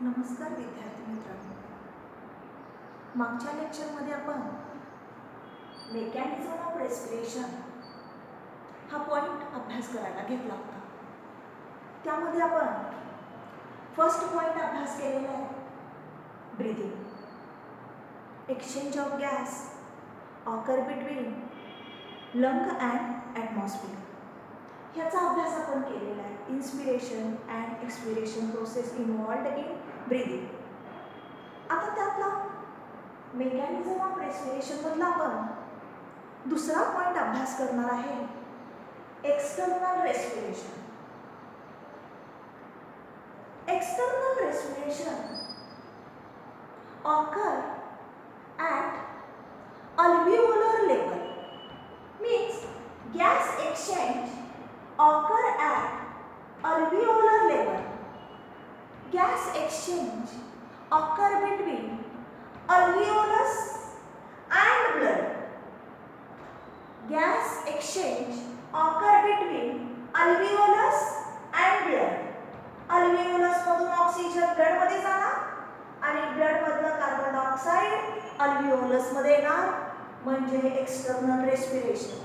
नमस्कार विद्यार्थी मित्रांनो, मागच्या लेक्चरमध्ये आपण मेकॅनिझम ऑफ रेस्पिरेशन हा पॉइंट अभ्यास करायला घेतला होता. त्यामध्ये आपण फर्स्ट पॉइंट अभ्यास केलेला आहे, breathing. Exchange of gas occur between lung and atmosphere ह्याचा अभ्यास आपण केलेला आहे. Inspiration and expiration process involved in breathing. आता त्यातला मेकॅनिझम ऑफ रेस्पिरेशन मधला आपण दुसरा पॉइंट अभ्यास करणार आहे, external respiration. External respiration occur at alveolar level, means gas exchange occur at alveolar level. Gas exchange occur between alveolus and blood. Gas exchange occur between alveolus and blood. alveolus मधून oxygen blood मध्ये जाणार आणि blood मधलं carbon dioxide alveolus मध्ये येणार, म्हणजे external respiration.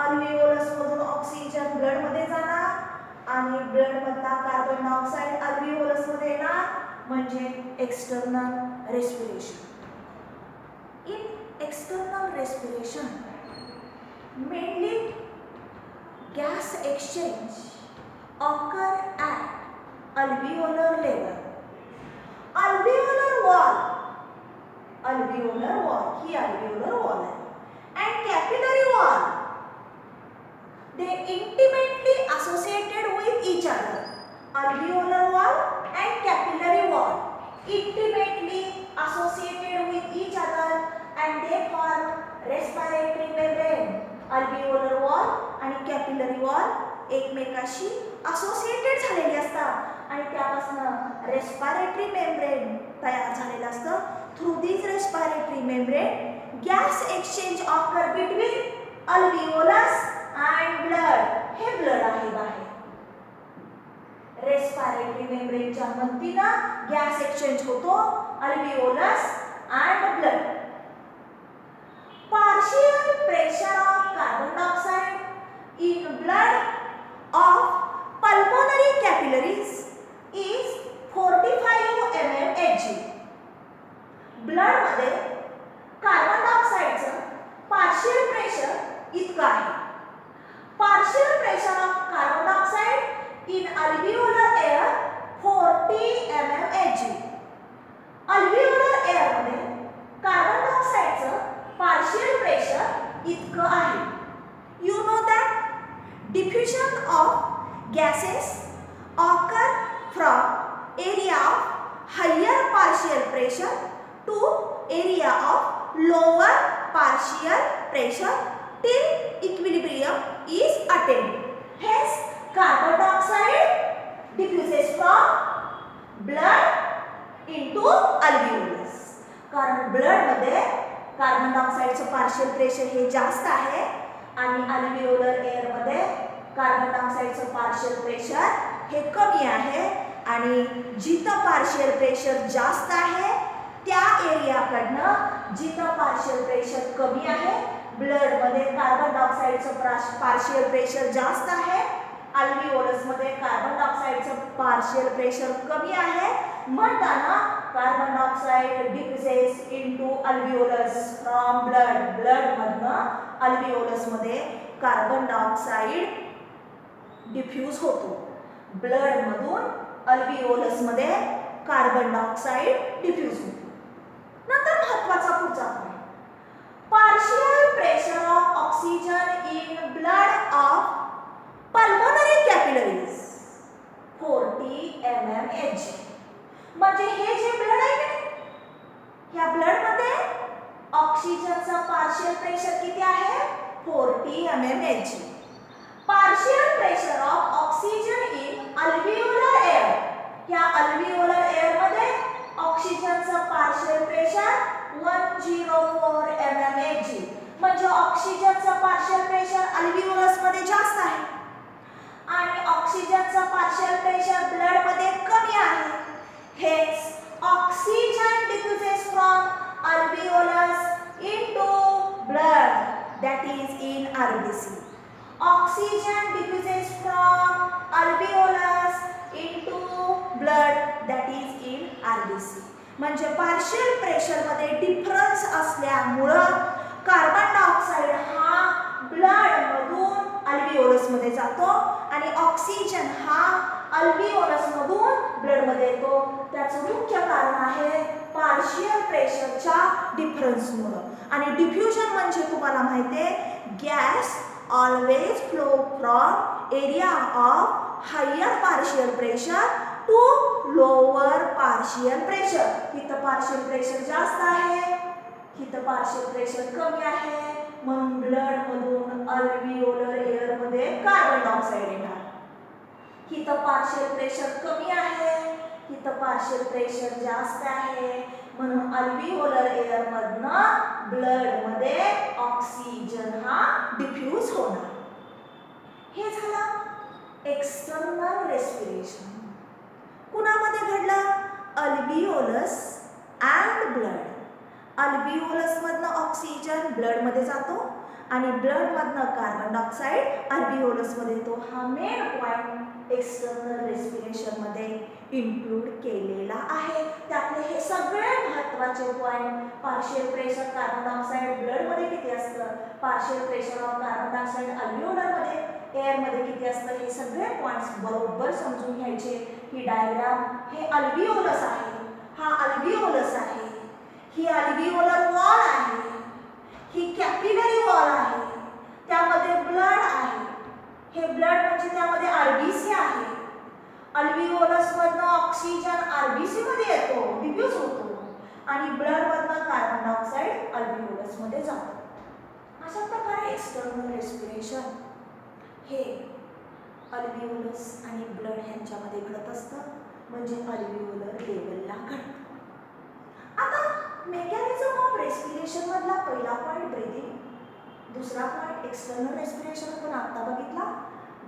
alveolus मधून oxygen blood मध्ये जाणार आणि ब्लड मधला कार्बन डायऑक्साइड alveolus मध्ये येणार, म्हणजे external respiration. In external respiration mainly gas exchange occur at alveolar level. alveolar wall he alveolar wall आहे, and capillary wall, they intimately associated with each other. alveolar wall and capillary wall intimately associated with each other and they form respiratory membrane. alveolar wall आणि capillary wall एकमेकाशी associated झालेले असतात आणि त्यापासून respiratory membrane तयार झालेलं असतं. Through this respiratory membrane gas exchange occur between alveolus and blood. हे ब्लड आहे बाहेर. रेस्पिरेटरी मेम्ब्रेनच्या मदतीनं गॅस एक्सचेंज होतो alveolus and blood. Partial pressure of carbon dioxide in blood of pulmonary capillaries is 45 mmHg. Blood मध्ये carbon डायऑक्साइडचं partial pressure इतकं आहे. Partial pressure of carbon dioxide in alveolar air 40 mmHg. alveolar air मध्ये carbon डायऑक्साइडचं partial pressure इतकं आहे. You know that diffusion of gases occur from area of higher partial pressure to area of lower partial pressure till equilibrium is attained. Hence, carbon dioxide diffuses from blood into alveolus. कारण blood मध्ये carbon डायऑक्साइडचं partial pressure हे जास्त आहे आणि अल्व्हिओलर air मध्ये carbon डायऑक्साइडचं partial pressure हे कमी आहे. आणि जिथं पार्शियल प्रेशर जास्त आहे त्या एरियाकडनं जिथं पार्शियल प्रेशर कमी आहे, ब्लड मध्ये कार्बन डायऑक्साइडचं पार्शियल प्रेशर जास्त आहे, अल्व्हिओलस मध्ये कार्बन डायऑक्साइडचं पार्शियल प्रेशर कमी आहे, म्हणताना carbon dioxide diffuses into alveolus from blood. Blood मधनं अल्व्हिओलस मध्ये कार्बन डायऑक्साइड डिफ्यूज होतो. ब्लड मधून अल्व्हिओलस मध्ये कार्बन डायऑक्साइड डिफ्यूज होतो. नंतर महत्त्वाचा पुढचा point, partial pressure of oxygen in blood of pulmonary capillaries 40 mmHg. म्हणजे हे जे ब्लड आहे ह्या ब्लड मध्ये ऑक्सिजनचा पार्शियल प्रेशर किती आहे? 40 mmHg. Partial pressure of oxygen in alveolar air, या अल्व्हिओलर एअर मध्ये ऑक्सिजनचा पार्शियल प्रेशर 104 mmHg. म्हणजे ऑक्सिजनचा पार्शियल प्रेशर अल्व्हिओलस मध्ये जास्त आहे आणि ऑक्सिजनचा पार्शियल प्रेशर ब्लड मध्ये कमी आहे. Hence, oxygen diffuses from alveolus into blood, that is in RBC. Oxygen diffuses from alveolus into blood, that is in RBC. म्हणजे पार्शियल प्रेशर मध्ये डिफरन्स असल्यामुळं कार्बन डायऑक्साइड हा ब्लड मधून अल्व्हिओलस मध्ये जातो आणि ऑक्सिजन हा अल्व्हिओलस मधून ब्लड मध्ये येतो. त्याचं मुख्य कारण आहे पार्शियल प्रेशरच्या डिफरन्समुळे. आणि डिफ्युजन म्हणजे तुम्हाला माहिती आहे gas always flow from area of higher partial pressure to lower partial pressure. इथं पार्शियल प्रेशर जास्त आहे, इथं पार्शियल प्रेशर कमी आहे, म्हणून ब्लड मधून अल्व्हिओलर एअर मध्ये कार्बन डायऑक्साइड येणार. इथं पार्शियल प्रेशर कमी आहे, इथं पार्शियल प्रेशर जास्त आहे, म्हणून अल्व्हिओलर एअर मधनं ब्लड मध्ये ऑक्सिजन हा डिफ्यूज होणार. हे झालं एक्सटर्नल रेस्पिरेशन. कुणामध्ये घडलं? अल्व्हिओलस अँड ब्लड. अल्व्हिओलस मधनं ऑक्सिजन ब्लड मध्ये जातो आणि ब्लड मधनं कार्बन डायऑक्साइड अल्व्हिओलस मध्ये येतो. हा मेन पॉइंट एक्सटर्नल रेस्पिरेशन मध्ये इन्क्लूड केलेला आहे. त्यातले हे सगळे महत्त्वाचे point partial pressure carbon dioxide blood मध्ये किती असतं, partial pressure of carbon dioxide alveolar मध्ये एअर मध्ये किती असतं, हे सगळे पॉइंट्स बरोबर समजून घ्यायचे. ही डायग्राम हे अल्व्हिओलस आहे, हा अल्व्हिओलस आहे, ही अल्व्हिओलर वॉल आहे, ही कॅपिलरी वॉल आहे, त्यामध्ये ब्लड आहे. हे ब्लड म्हणजे त्यामध्ये आरबीसी आहे. अल्व्हिओलस मधनं ऑक्सिजन आरबीसी मध्ये येतो, डिफ्यूज होतो आणि ब्लड मधनं कार्बन डायऑक्साइड अल्व्हिओलस मध्ये जातो. अशा प्रकारे एक्सटर्नल रेस्पिरेशन हे अल्व्हिओलस आणि ब्लड यांच्यामध्ये घडत असतं, म्हणजे अल्व्हिओलर लेवलला घडतं. आता मेकॅनिझम ऑफ रेस्पिरेशन मधला पहिला पॉइंट ब्रीदिंग, दुसरा पॉइंट एक्सटर्नल रेस्पिरेशन आपण आता बघितला,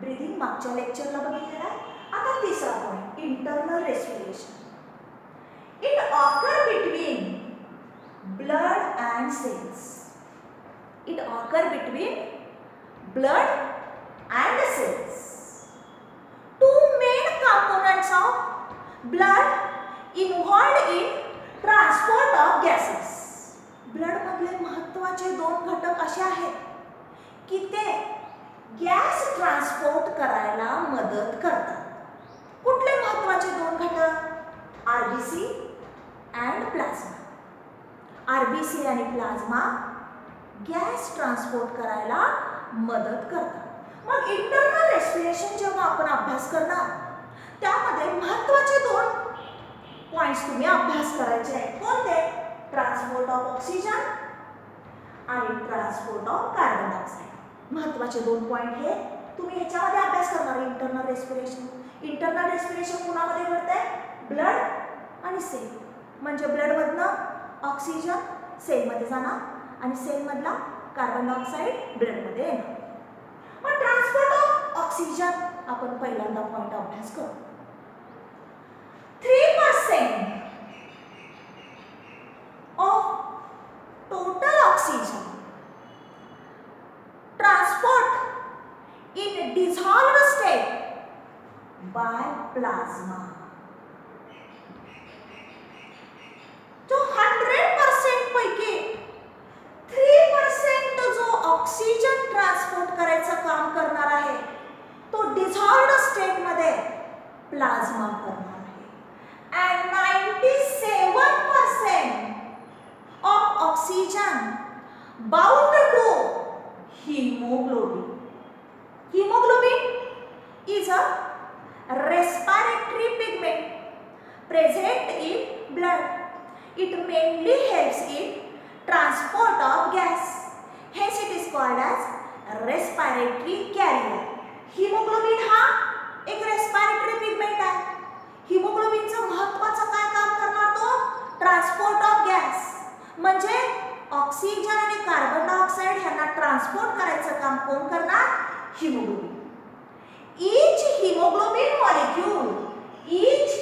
ब्रीदिंग मागच्या लेक्चरला बघितलेला आहे. आता तिसरा point internal respiration. It occur between blood and cells. It occur between blood and cells. Two main components of blood involved in transport of gases. Blood मधले महत्त्वाचे दोन घटक असे आहेत की ते गॅस ट्रान्सपोर्ट करायला मदत करतात. कुठले महत्त्वाचे दोन घटक? RBC and plasma. आरबीसी आणि प्लाझ्मा गॅस ट्रान्सपोर्ट करायला मदत करतात. मग इंटरनल रेस्पिरेशन जेव्हा आपण अभ्यास करणार त्यामध्ये महत्त्वाचे दोन पॉइंट्स तुम्ही अभ्यास करायचे आहेत. कोणते? ट्रान्सपोर्ट ऑफ ऑक्सिजन आणि ट्रान्सपोर्ट ऑफ कार्बन डायऑक्साइड. महत्त्वाचे दोन पॉइंट हे तुम्ही ह्याच्यामध्ये अभ्यास करणार. Internal respiration. इंटरनल रेस्पिरेशन कुणामध्ये घडतंय? ब्लड आणि सेल. म्हणजे ब्लड मधनं ऑक्सिजन सेलमध्ये जाणार आणि सेल मधला कार्बन डायऑक्साइड ब्लड मध्ये येणार. पण ट्रान्सपोर्ट ऑफ ऑक्सिजन आपण पहिल्यांदा पॉइंट अभ्यास करू. 3% of total oxygen transport in dissolved state by plasma. जो 100% पैकी 3% जो ऑक्सिजन ट्रान्सपोर्ट करायचं काम करणार आहे तो डिझॉल्व्ड स्टेट मध्ये प्लाझ्मा करणार आहे. and 97% of oxygen bound to hemoglobin. Hemoglobin is a respiratory pigment present in blood. It mainly helps in transport of gas. Hence it is called as respiratory carrier. Hemoglobin हा एक respiratory pigment आहे. हिमोग्लोबिनचं महत्त्वाचं काय काम करणार तो? Transport of gas. म्हणजे oxygen आणि कार्बन डायऑक्साइड यांना ट्रान्सपोर्ट करायचं काम कोण करणार? Haemoglobin. each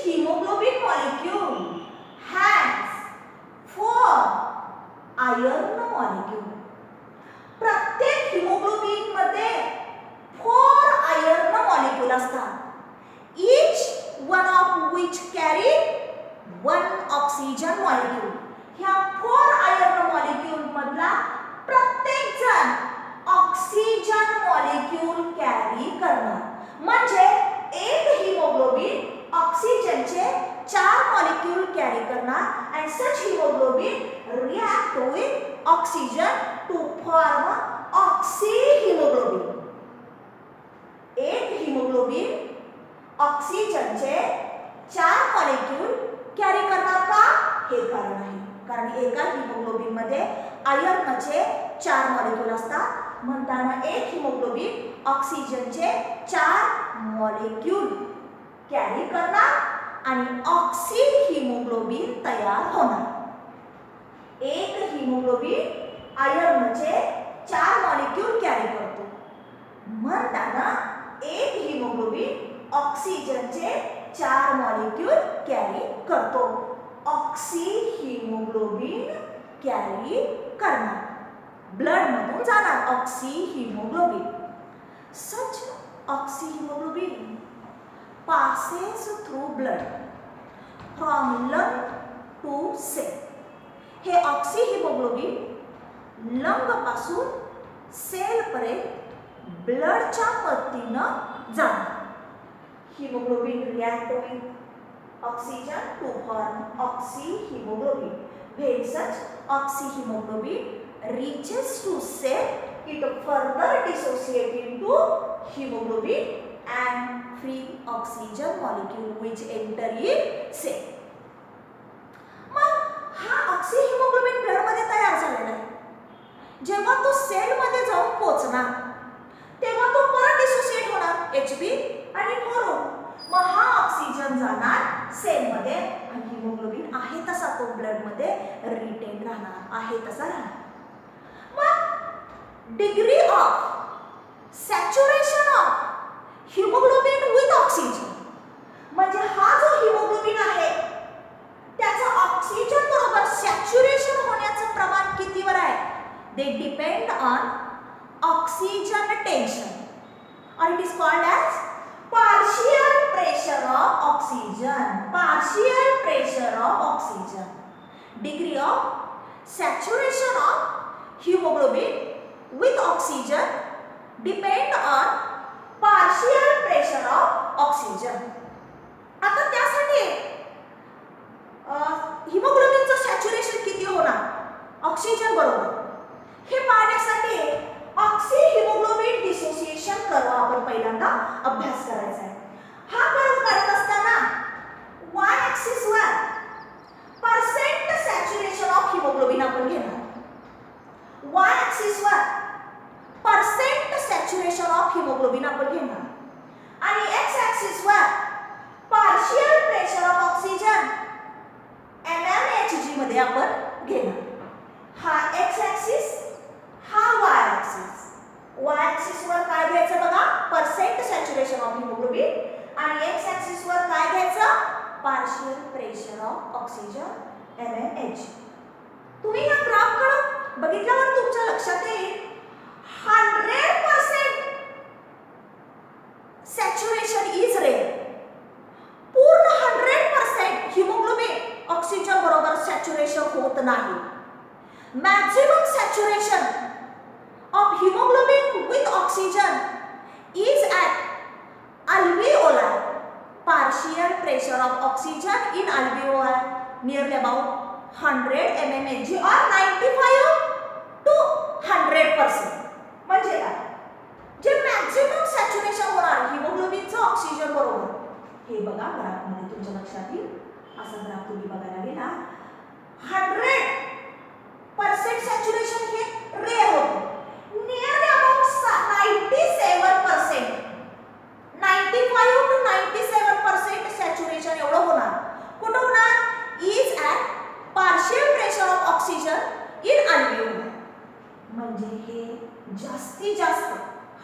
hemoglobin molecule iron molecule. प्रत्येक हिमोग्लोबिन मध्ये 4 आयर्न मॉलिक्यूल असतात. Each one of which carry 1 oxygen molecule. ह्या 4 आयर्न मॉलिक्यूल मधला प्रत्येक जण ऑक्सिजन मॉलिक्यूल कॅरी करणार. म्हणजे एक हिमोग्लोबिन ऑक्सिजनचे 4 मॉलिक्यूल कॅरी करणार and such hemoglobin react with oxygen to form oxyhemoglobin. एक हिमोग्लोबिन ऑक्सिजनचे 4 मॉलिक्यूल कॅरी करणार का? हे कारण आहे. कारण एका हिमोग्लोबिन मध्ये आयर्नचे 4 मॉलिक्यूल असतात. म्हणताना एक हिमोग्लोबिन ऑक्सिजनचे 4 मॉलिक्यूल कॅरी करणार आणि ऑक्सिहिमोग्लोबिन तयार होणार. एक हिमोग्लोबिन आयर्नचे 4 मॉलिक्यूल कॅरी करतो. म्हणताना एक हिमोग्लोबिन ऑक्सिजनचे 4 मॉलिक्यूल कॅरी करतो. ऑक्सिहिमोग्लोबिन कॅरी करणार. ब्लड मधून जाणार ऑक्सिहिमोग्लोबिन. सच ऑक्सिहिमोग्लोबिन passes through blood from lung to cell. हे ऑक्सिहिमोग्लोबिन लंग पासून सेल पर्यंत ब्लडच्या मदतीनं जाणार. Hemoglobin react with oxygen to form oxyhemoglobin. When such oxyhemoglobin reaches to cell, it further dissociates into hemoglobin and free oxygen molecule which enter in cell. मग हा ऑक्सिहिमोग्लोबिन blood मध्ये तयार झालेला आहे. जेव्हा तो सेल मध्ये जाऊन पोहोचणार तेव्हा तो परत डिसोसिएट होणार Hb आणि 4O. मग हा ऑक्सिजन जाणार सेल मध्ये आणि हिमोग्लोबिन आहे तसा तो ब्लड मध्ये रिटेन राहणार. आहे तसा राहणार. मग degree of saturation of haemoglobin with oxygen म्हणजे हा जो हिमोग्लोबिन आहे त्याचा ऑक्सिजन बरोबर सॅच्युरेशन होण्याचं प्रमाण कितीवर आहे? They depend on oxygen tension और it is called as partial pressure of oxygen. Partial pressure of oxygen. Degree of saturation of hemoglobin with oxygen depend on partial pressure of oxygen. आता त्यासाठी हिमोग्लोबिनचं saturation किती होणार oxygen बरोबर हे पाहण्यासाठी ऑक्सिहिमोग्लोबिन dissociation curve आपण पहिल्यांदा अभ्यास करायचा आहे. हा कर्व काढत असताना y ऍक्सिस वर पर्सेंट सॅच्युरेशन ऑफ हिमोग्लोबिन आपण घेणार. y ऍक्सिस वर पर्सेंट सॅच्युरेशन ऑफ हिमोग्लोबिन आपण घेणार आणि x ऍक्सिस वर partial pressure of oxygen mmHg मध्ये आपण घेणार. हा x ऍक्सिस हा y ऍक्सिस. y ऍक्सिस वर काय घ्यायचं बघा पर्सेंट सॅच्युरेशन ऑफ हिमोग्लोबिन आणि x ऍक्सिस वर काय घ्यायचं partial pressure of oxygen mmHg. तुम्ही या ग्राफ कडे बघितल्यावर तुमच्या लक्षात येईल 100% सॅच्युरेशन इज रेअर. पूर्ण 100% हिमोग्लोबिन ऑक्सिजन बरोबर सॅच्युरेशन होत नाही. Maximum saturation of hemoglobin with oxygen is at alveoli. Partial pressure of oxygen in alveoli nearly about 100 mmHg or 95 to 100%. म्हणजे काय जे मॅक्सिमम सॅच्युरेशन होणार हिमोग्लोबिनचं ऑक्सिजन बरोबर हे बघा ग्राफ मध्ये तुमच्या लक्षात येईल. असा ग्राफ तुम्ही बघायला गेला 100% सॅच्युरेशन हे रेअर होतं. Nearly about 97%, 95 to 97% saturation एवढं होणार. कुठं होणार? Is at partial pressure of oxygen in alveoli. म्हणजे हे जास्तीत जास्त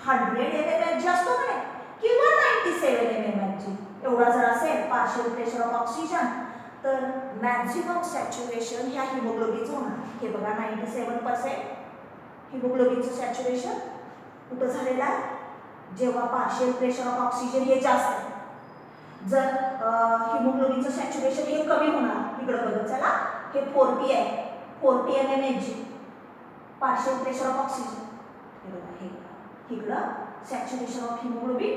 100 mmHg असतो का नाही किंवा 97 mmHg एवढा जर असेल पार्शियल प्रेशर ऑफ ऑक्सिजन तर मॅक्झिमम सॅच्युरेशन ह्या हिमोग्लोबिनचं होणार. हे बघा 97% हिमोग्लोबिनचं सॅच्युरेशन कुठं झालेलं आहे, जेव्हा पार्शियल प्रेशर ऑफ ऑक्सिजन हे जास्त आहे. जर हिमोग्लोबिनचं सॅच्युरेशन हे कमी होणार, इकडं बघा चला, हे 40 आहे, 40 mmHg partial pressure of oxygen. हे बघा, हे इकडं saturation of haemoglobin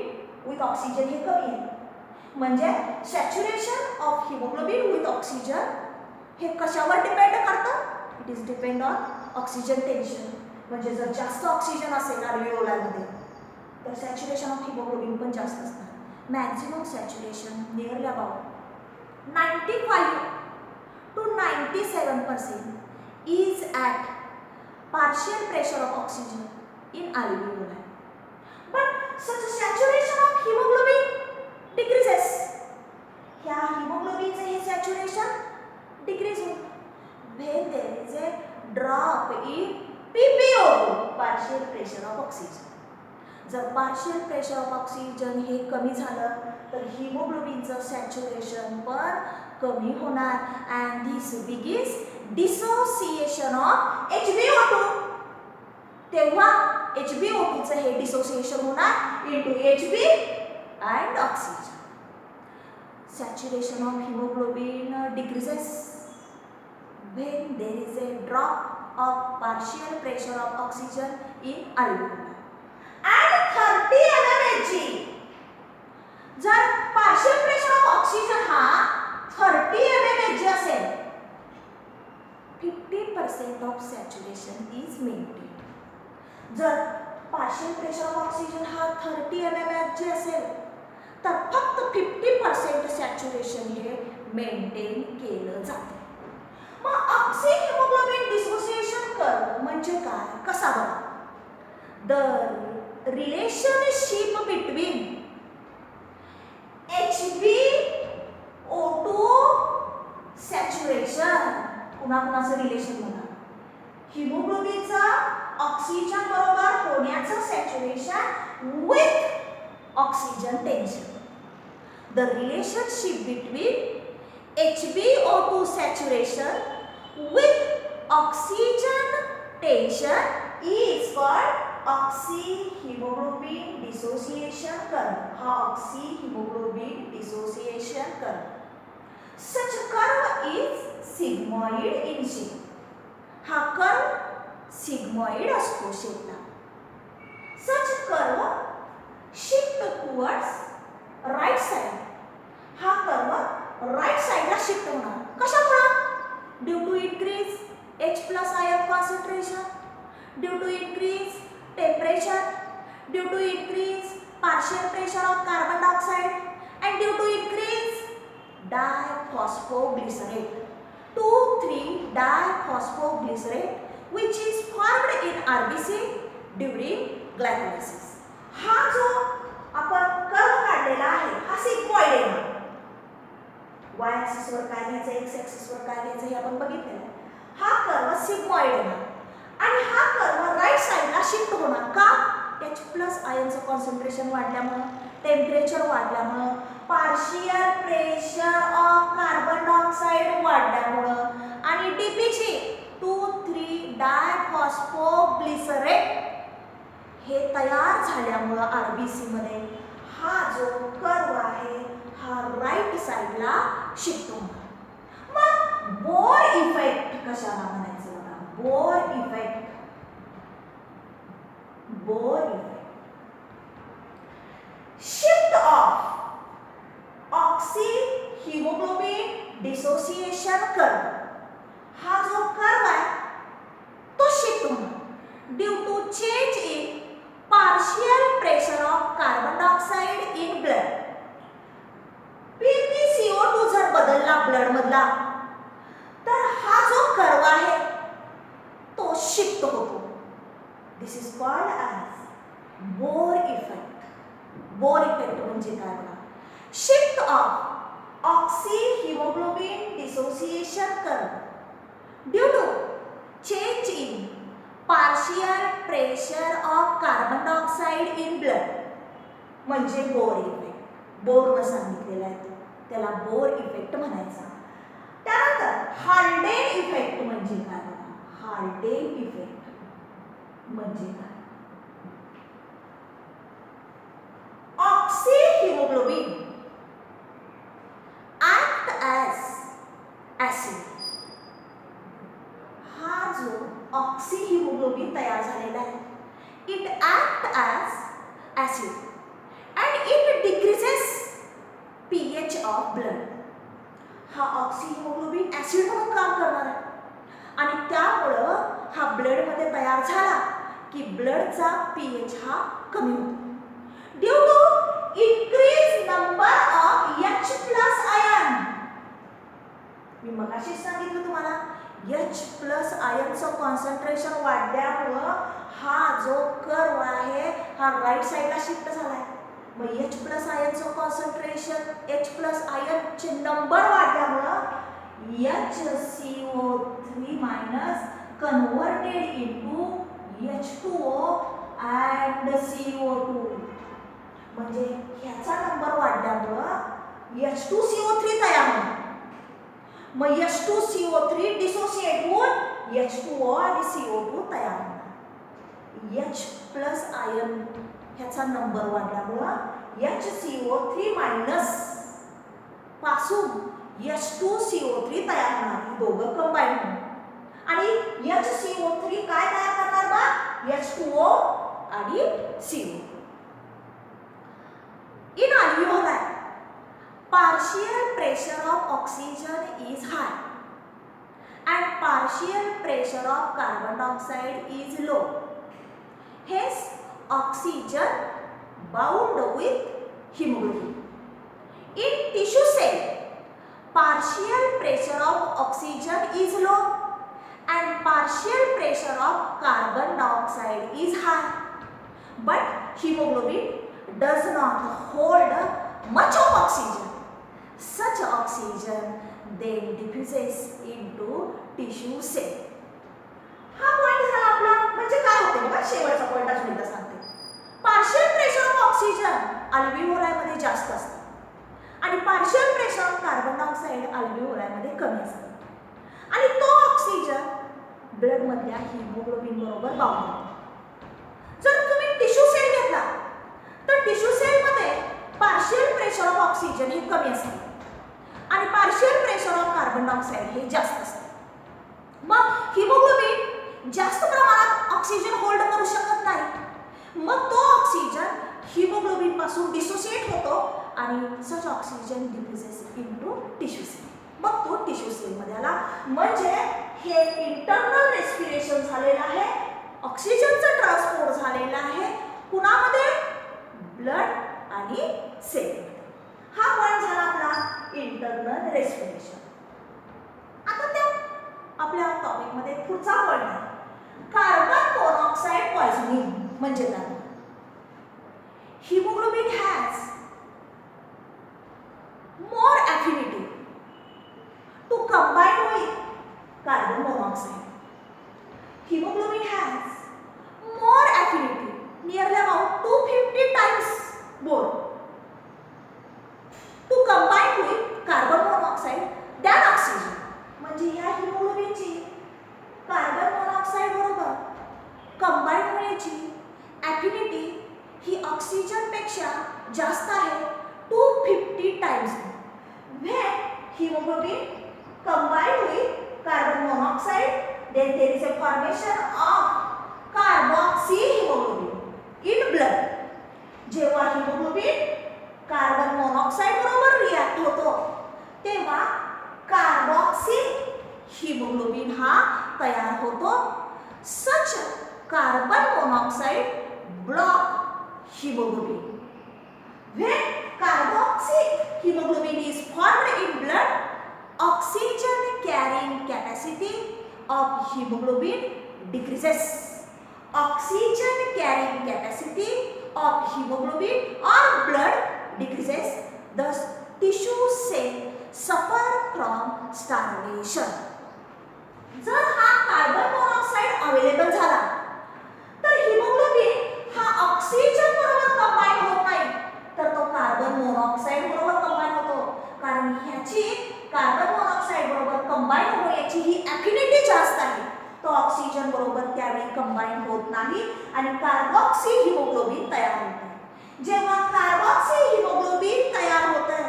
with oxygen हे कमी आहे. म्हणजे saturation of haemoglobin with oxygen हे कशावर डिपेंड करतं? It is depend on oxygen tension. म्हणजे जर जास्त ऑक्सिजन असेल अल्व्हिओलामध्ये तर सॅच्युरेशन ऑफ हिमोग्लोबिन पण जास्त असणार. Maximum saturation nearly about 95 to 97% is at partial pressure of oxygen in alveoli. But such saturation of hemoglobin decreases. ह्या hemoglobinचं हे saturation decrease होतं when there is a drop in PPO2 partial pressure of oxygen. जर partial pressure of oxygen हे कमी झालं तर हिमोग्लोबिनचं saturation पण कमी होणार and this begins dissociation of HbO2. तेव्हा HbO2चं हे डिसोसिएशन होणार into Hb and oxygen. Saturation of haemoglobin decreases when there is a drop of partial pressure of oxygen in alveoli. And 30 mmHg. जर पार्शियल प्रेशर ऑफ ऑक्सिजन हा 30 mmHg असेल 50% of saturation is maintain. जर partial pressure of oxygen हा 30 mmHg असेल तर फक्त 50% saturation हे maintain केलं जातं. मग ऑक्सी हिमोग्लोबिन डिसोसिएशन कर्व म्हणजे काय, कसा बघा? The relationship between HbO2 saturation कुणाकुणाचं रिलेशन बघा. हिमोग्लोबिनचा ऑक्सिजन बरोबर होण्याचं saturation with oxygen tension. The relationship between HbO2 saturation with oxygen tension is called oxyhemoglobin dissociation curve. हा oxyhemoglobin dissociation curve. Such curve is sigmoid in shape. हा curve sigmoid असतो शेपला. Such curve shift towards right side. हा curve right साइडला shift होणार. कशामुळे? Due to increase H+ ion concentration, due to increase temperature, due to increase partial pressure of carbon dioxide and due to increase diphosphoglycerate 2,3-diphosphoglycerate which is formed in RBC during glycolysis. हा जो आपण curve काढलेला आहे हा sigmoid आहे. y axis वर काय घ्यायचं, x ऍक्सिस वर काय घ्यायचं हे आपण बघितलेलं आहे. हा कर्व सिग्मॉइड आहे आणि हा कर्व राईट साइडला शिफ्ट होणार. का? H+ आयनचं कॉन्सन्ट्रेशन वाढल्यामुळे, टेम्परेचर वाढल्यामुळे, partial pressure of carbon dioxide वाढल्यामुळे आणि डीपीची 2,3-डायफॉस्फोग्लिसरेट हे तयार झाल्यामुळे आरबीसी मध्ये हा जो कर्व आहे हा राईट साइडला शिफ्ट होणार. मग बोर इफेक्ट कशाला म्हणायचं बघा. Bohr effect. Bohr effect. Shift of oxyhemoglobin dissociation curve. हा जो कर्व आहे तो शिफ्ट होणार due to change in partial pressure of carbon dioxide in blood. PpCO2 जर बदलला ब्लड मधला तर हा जो कर्व आहे तो शिफ्ट होतो. This is called as Bohr effect. Bohr effect म्हणजे काय बघा. Shift of oxyhemoglobin dissociation curve due to change in partial pressure of carbon dioxide in blood म्हणजे बोर इफेक्ट. बोरनं सांगितलेला आहे तो, त्याला बोर इफेक्ट म्हणायचा. हाल्डेन इफेक्ट म्हणजे काय? हाल्डेन इफेक्ट म्हणजे काय? Oxyhemoglobin act as acid. हा जो ऑक्सिहिमोग्लोबिन तयार झालेला आहे, it act as acid and it decreases pH of blood. हा ऑक्सिहिमोग्लोबिन ऍसिड म्हणून काम करणार आहे आणि त्यामुळं हा ब्लड मध्ये तयार झाला की ब्लडचा pH हा कमी होतो due to increase number of H plus ion. मी मगाशीच सांगितलं तुम्हाला H प्लस आयनचं कॉन्सन्ट्रेशन वाढल्यामुळं हा जो कर्व आहे हा राईट साईडला शिफ्ट झालाय. मग H प्लस आयनचं कॉन्सन्ट्रेशन, H प्लस आयनचे नंबर वाढल्यामुळं HCO3 minus converted into H2O and CO2. म्हणजे ह्याचा नंबर वाढल्यामुळं H2CO3 तयार होणार. मग H2CO3 डिसोसिएट होऊन H2O आणि CO2 तयार होणार. H प्लस आयन ह्याचा नंबर वाढल्यामुळं HCO3 मायनस पासून H2CO3 तयार होणार. ही दोघं कंबाईन होणार आणि HCO3 काय तयार करणार मग? H2O आणि CO2. In alveoli, partial pressure of oxygen is high and partial pressure of carbon dioxide is low. Hence, oxygen bound with hemoglobin. In tissue cell, partial pressure of oxygen is low and partial pressure of carbon dioxide is high. But hemoglobin does not hold much of oxygen. Such oxygen then diffuses into tissue cell. हा point झाला आपला. म्हणजे काय होते बघा, शेवटचा point अजून एकदा सांगते. पार्शियल प्रेशर ऑफ ऑक्सिजन अल्व्हिओलाई मध्ये जास्त असतं आणि partial pressure of carbon dioxide अल्व्हिओलाई मध्ये कमी असतं आणि तो ऑक्सिजन ब्लड मधल्या हिमोग्लोबिन बरोबर बाउंड होतो. जर तुम्ही टिश्यू सेल घेतला तर टिश्यू सेल मध्ये पार्शियल प्रेशर ऑफ ऑक्सिजन हे कमी असते आणि partial pressure of carbon dioxide हे जास्त असते. मग हिमोग्लोबिन जास्त प्रमाणात ऑक्सिजन होल्ड करू शकत नाही. मग तो ऑक्सिजन हिमोग्लोबिन पासून डिसोसिएट होतो आणि सच ऑक्सिजन डिफ्युजेस इनटू टिश्यू सेल. मग तो टिश्यू सेल मध्ये आला. म्हणजे हे इंटरनल रेस्पिरेशन झालेलं आहे, ऑक्सिजनचं ट्रान्सपोर्ट झालेलं आहे कुणामध्ये? ब्लड आणि सेल. हा पॉइंट झाला आपला इंटरनल रेस्पिरेशन. आता त्या आपल्या टॉपिक मध्ये पुढचा पॉइंट आहे कार्बन मोनॉक्साइड पॉइझनिंग. म्हणजे काय? Haemoglobin has more affinity to combine with carbon monoxide. Hemoglobin has more affinity, nearly about 250 times more, to combine with carbon monoxide than oxygen. म्हणजे या हिमोग्लोबिनची कार्बन मोनॉक्साइड बरोबर combine होण्याची ॲफिनिटी ही oxygen पेक्षा जास्त आहे 250 times. When hemoglobin combined with carbon monoxide, then there is a formation of carboxyhemoglobin in blood. जेव्हा hemoglobin carbon monoxide बरोबर react होतो तेव्हा कार्बॉक्सी हिमोग्लोबिन हा तयार होतो. Such carbon monoxide block hemoglobin. When carboxy hemoglobin is formed in blood, oxygen carrying capacity of hemoglobin decreases. Oxygen carrying capacity of hemoglobin or blood decreases. Thus, tissue cell suffer from starvation. जर हा carbon monoxide available झाला तर haemoglobin हा oxygen बरोबर combine होत नाही, तर तो कार्बन मोनॉक्साइड बरोबर कंबाईन होतो. कारण आणि ह्याची कार्बन मोनॉक्साईड बरोबर कंबाईन होण्याची ही ॲफिनिटी जास्त आहे, तो ऑक्सिजन बरोबर त्यावेळी कंबाईन होत नाही आणि कार्बॉक्सी हिमोग्लोबिन तयार होते. जेव्हा कार्बॉक्सी हिमोग्लोबिन तयार होते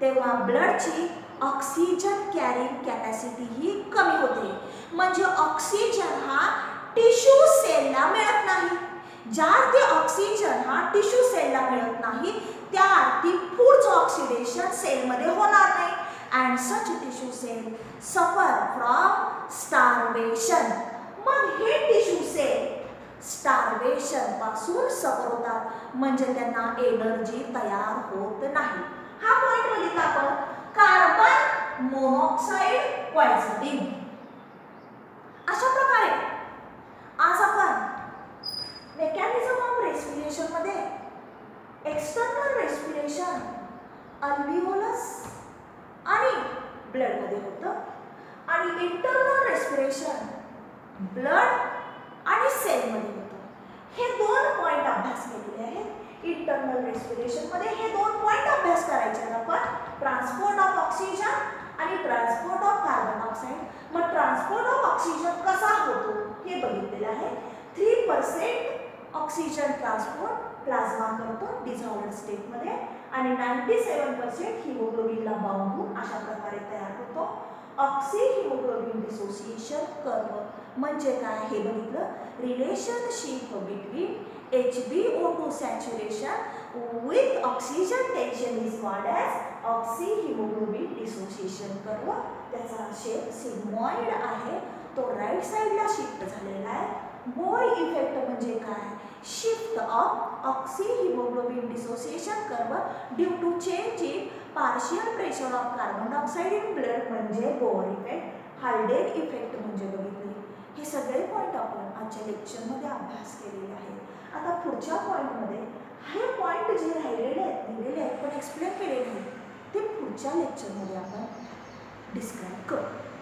तेव्हा ब्लडची ऑक्सिजन कॅरिंग कॅपॅसिटी ही कमी होते. म्हणजे ऑक्सिजन हा टिश्यू सेलला मिळत नाही. ज्या अर्थी ऑक्सिजन हा टिश्यू सेलला मिळत नाही त्या अर्थी पुढचं ऑक्सिडेशन सेलमध्ये होणार नाही. And such tissue cell suffer from starvation. मग हे टिश्यू सेल स्टार्वेशन पासून सफर होतात, म्हणजे त्यांना एनर्जी तयार होत नाही. हा पॉइंट बघितला आपण, कार्बन मोनॉक्साईड पॉइझनिंग. अशा प्रकारे आज आपण मेकॅनिझम ऑफ रेस्पिरेशन मध्ये एक्सटर्नल रेस्पिरेशन अल्व्हिओलस आणि ब्लड मध्ये होतं आणि इंटरनल रेस्पिरेशन ब्लड आणि सेल मध्ये होतं. हे दोन पॉइंट अभ्यास केलेले आहेत. इंटरनल रेस्पिरेशन मध्ये हे दोन पॉइंट अभ्यास करायचे आहेत आपण, ट्रान्सपोर्ट ऑफ ऑक्सिजन आणि ट्रान्सपोर्ट ऑफ कार्बन डायऑक्साइड. मग ट्रान्सपोर्ट ऑफ ऑक्सिजन कसा होतो हे बघितलेलं आहे. 3% ऑक्सिजन ट्रान्सपोर्ट प्लाझ्मा करतो डिझॉल्व्ड स्टेट मध्ये आणि 97% हिमोग्लोबिनला बाउंड होऊन अशा प्रकारे तयार होतो. ऑक्सी हिमोग्लोबिन डिसोसिएशन कर्व म्हणजे काय हे बघितलं. Relationship between HbO2 saturation with oxygen tension is called as oxyhemoglobin dissociation curve. त्याचा शेप सिग्मॉइड आहे, तो राईट साइडला शिफ्ट झालेला आहे. बोय इफेक्ट म्हणजे काय, shift of oxyhemoglobin dissociation curve due to change in partial pressure of carbon dioxide in blood म्हणजे Bohr effect. Haldane effect म्हणजे बघितले. हे सगळे पॉइंट आपण आजच्या लेक्चरमध्ये अभ्यास केलेले आहेत. आता पुढच्या पॉइंटमध्ये हे पॉइंट जे राहिलेले आहेत लिहिलेले आहेत पण एक्सप्लेन केलेले आहेत ते पुढच्या लेक्चरमध्ये आपण डिस्क्राईब करू.